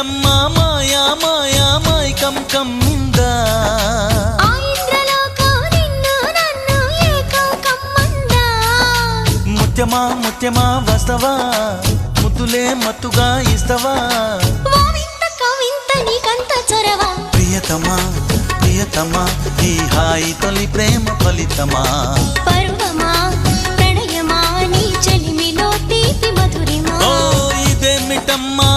ఇదేమిటమ్మా మాయా మాయా మైకం కమ్మిందా ముత్యమా ముత్యమా వస్తవా ముద్దులే మత్తుగా ఇస్తవా ప్రియతమా ప్రియతమా ఈ హాయి తొలి ప్రేమ ఫలితమా పర్వమా ప్రణయమా నీ చెలిమిలో తీపి మధురిమా ఓ ఇదేమిటమ్మా